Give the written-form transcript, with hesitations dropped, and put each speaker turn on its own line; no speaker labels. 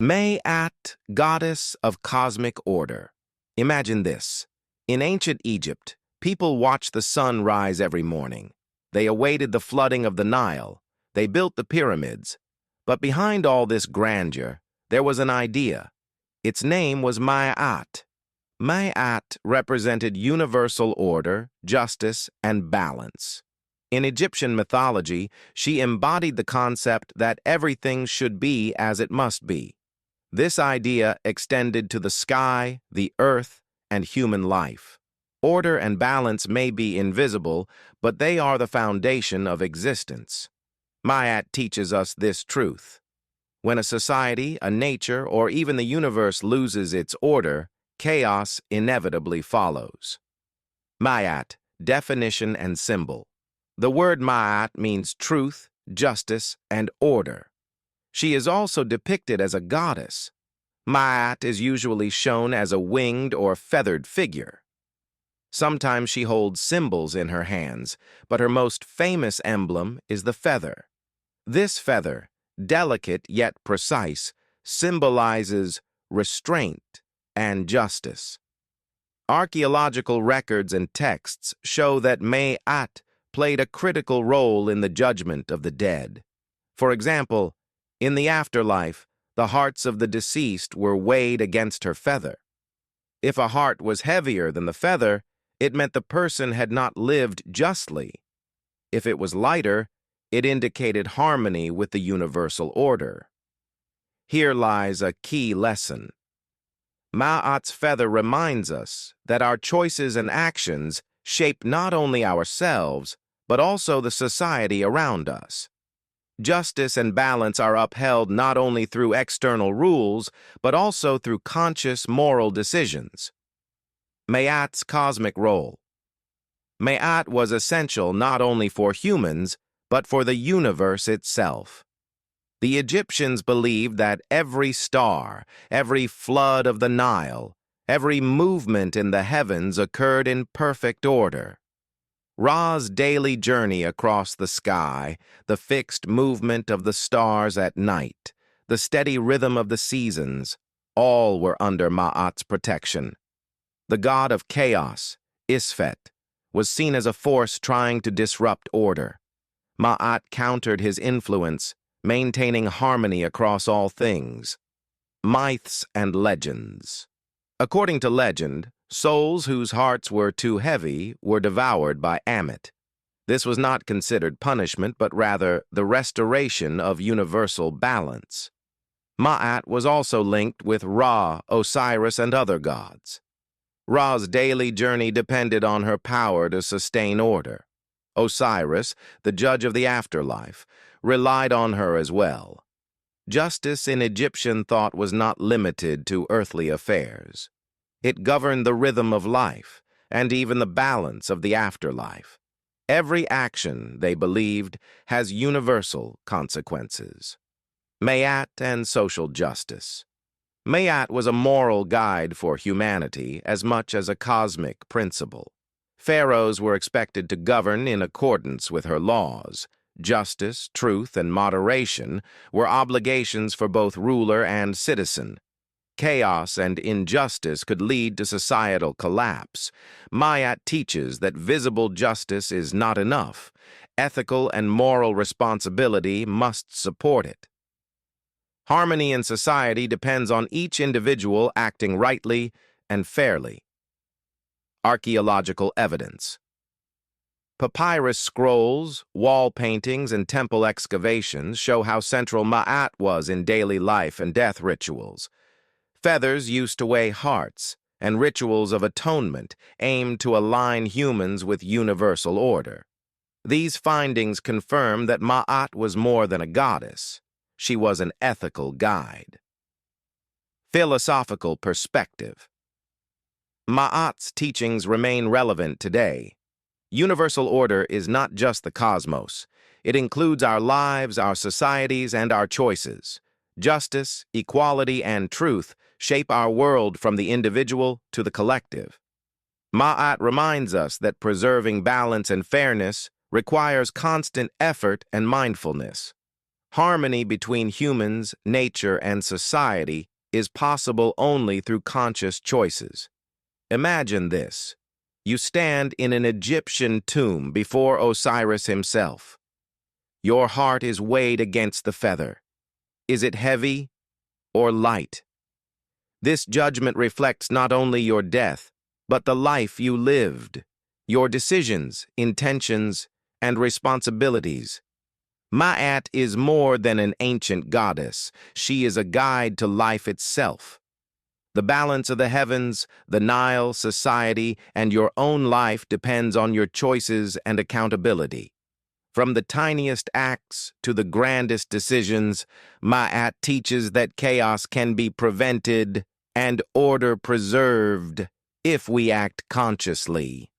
Maat, goddess of cosmic order. Imagine this. In ancient Egypt, people watched the sun rise every morning. They awaited the flooding of the Nile. They built the pyramids. But behind all this grandeur, there was an idea. Its name was Maat. Maat represented universal order, justice, and balance. In Egyptian mythology, she embodied the concept that everything should be as it must be. This idea extended to the sky, the earth, and human life. Order and balance may be invisible, but they are the foundation of existence. Maat teaches us this truth. When a society, a nature, or even the universe loses its order, chaos inevitably follows. Maat, definition and symbol. The word Maat means truth, justice, and order. She is also depicted as a goddess. Maat is usually shown as a winged or feathered figure. Sometimes she holds symbols in her hands, but her most famous emblem is the feather. This feather, delicate yet precise, symbolizes restraint and justice. Archaeological records and texts show that Maat played a critical role in the judgment of the dead. For example, in the afterlife, the hearts of the deceased were weighed against her feather. If a heart was heavier than the feather, it meant the person had not lived justly. If it was lighter, it indicated harmony with the universal order. Here lies a key lesson. Maat's feather reminds us that our choices and actions shape not only ourselves, but also the society around us. Justice and balance are upheld not only through external rules, but also through conscious moral decisions. Maat's cosmic role. Maat was essential not only for humans, but for the universe itself. The Egyptians believed that every star, every flood of the Nile, every movement in the heavens occurred in perfect order. Ra's daily journey across the sky, the fixed movement of the stars at night, the steady rhythm of the seasons, all were under Maat's protection. The god of chaos, Isfet, was seen as a force trying to disrupt order. Maat countered his influence, maintaining harmony across all things. Myths and legends. According to legend, souls whose hearts were too heavy were devoured by Ammit. This was not considered punishment, but rather the restoration of universal balance. Maat was also linked with Ra, Osiris, and other gods. Ra's daily journey depended on her power to sustain order. Osiris, the judge of the afterlife, relied on her as well. Justice in Egyptian thought was not limited to earthly affairs. It governed the rhythm of life, and even the balance of the afterlife. Every action, they believed, has universal consequences. Maat and social justice. Maat was a moral guide for humanity as much as a cosmic principle. Pharaohs were expected to govern in accordance with her laws. Justice, truth, and moderation were obligations for both ruler and citizen. Chaos and injustice could lead to societal collapse. Maat teaches that visible justice is not enough. Ethical and moral responsibility must support it. Harmony in society depends on each individual acting rightly and fairly. Archaeological evidence. Papyrus scrolls, wall paintings, and temple excavations show how central Maat was in daily life and death rituals. Feathers used to weigh hearts, and rituals of atonement aimed to align humans with universal order. These findings confirm that Maat was more than a goddess. She was an ethical guide. Philosophical perspective. Maat's teachings remain relevant today. Universal order is not just the cosmos. It includes our lives, our societies, and our choices. Justice, equality, and truth shape our world from the individual to the collective. Maat reminds us that preserving balance and fairness requires constant effort and mindfulness. Harmony between humans, nature, and society is possible only through conscious choices. Imagine this. You stand in an Egyptian tomb before Osiris himself. Your heart is weighed against the feather. Is it heavy or light? This judgment reflects not only your death, but the life you lived, your decisions, intentions, and responsibilities. Maat is more than an ancient goddess. She is a guide to life itself. The balance of the heavens, the Nile, society, and your own life depends on your choices and accountability. From the tiniest acts to the grandest decisions, Maat teaches that chaos can be prevented and order preserved if we act consciously.